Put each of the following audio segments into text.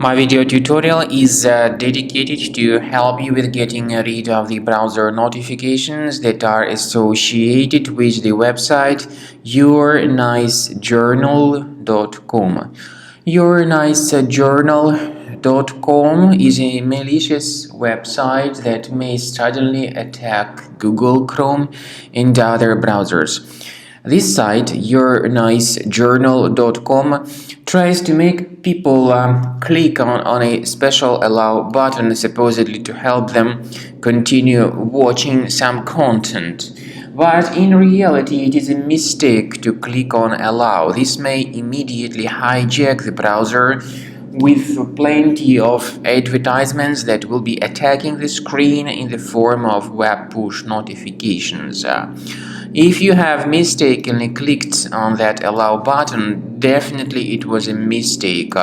My video tutorial is dedicated to help you with getting rid of the browser notifications that are associated with the website yournicejournal.com. Yournicejournal.com is a malicious website that may suddenly attack Google Chrome and other browsers. This site, yournicejournal.com, tries to make people click on a special allow button supposedly to help them continue watching some content. But in reality, it is a mistake to click on allow. This may immediately hijack the browser with plenty of advertisements that will be attacking the screen in the form of web push notifications. If you have mistakenly clicked on that allow button, definitely it was a mistake.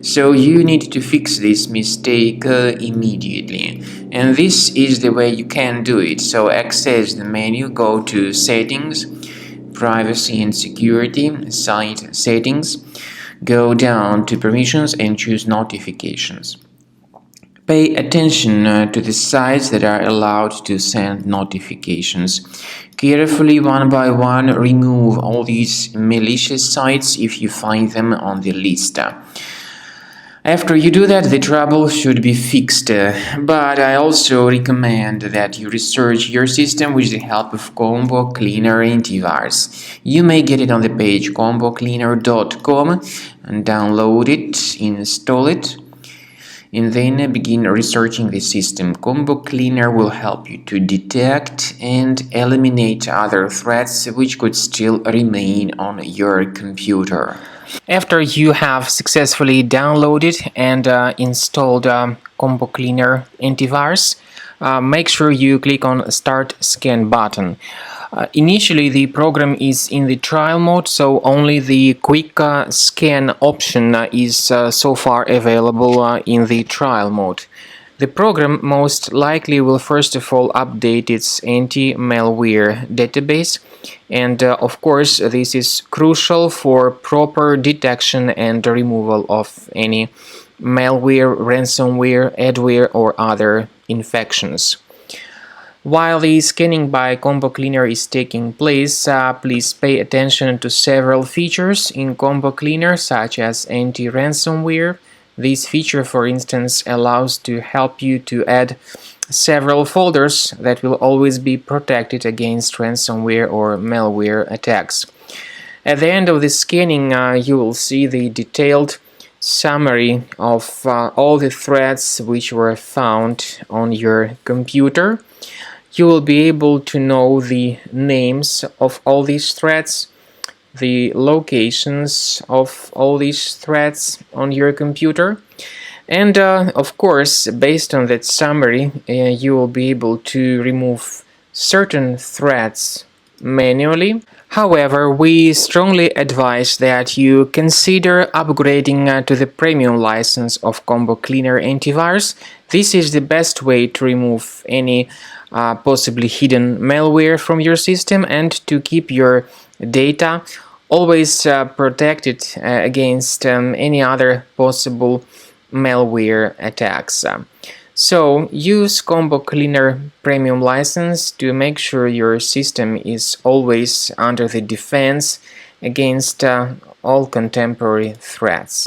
So you need to fix this mistake immediately. And this is the way you can do it. So access the menu, go to Settings, Privacy and Security, Site Settings, go down to Permissions and choose Notifications. Pay attention to the sites that are allowed to send notifications. Carefully, one by one, remove all these malicious sites if you find them on the list. After you do that, the trouble should be fixed, but I also recommend that you research your system with the help of Combo Cleaner Antivirus. You may get it on the page combocleaner.com and download it, install it, and then begin researching the system. Combo Cleaner will help you to detect and eliminate other threats which could still remain on your computer. After you have successfully downloaded and installed Combo Cleaner Antivirus, make sure you click on Start Scan button. Initially, the program is in the trial mode, so only the quick scan option is so far available in the trial mode. The program most likely will first of all update its anti-malware database, and of course this is crucial for proper detection and removal of any malware, ransomware, adware or other infections. While the scanning by Combo Cleaner is taking place, please pay attention to several features in Combo Cleaner such as anti-ransomware. This feature, for instance, allows to help you to add several folders that will always be protected against ransomware or malware attacks. At the end of the scanning, you will see the detailed summary of all the threats which were found on your computer. You will be able to know the names of all these threats, the locations of all these threats on your computer, and of course, based on that summary, you will be able to remove certain threats manually. However, we strongly advise that you consider upgrading to the premium license of Combo Cleaner Antivirus. This is the best way to remove any possibly hidden malware from your system and to keep your data always protected against any other possible malware attacks. So use Combo Cleaner Premium license to make sure your system is always under the defense against all contemporary threats.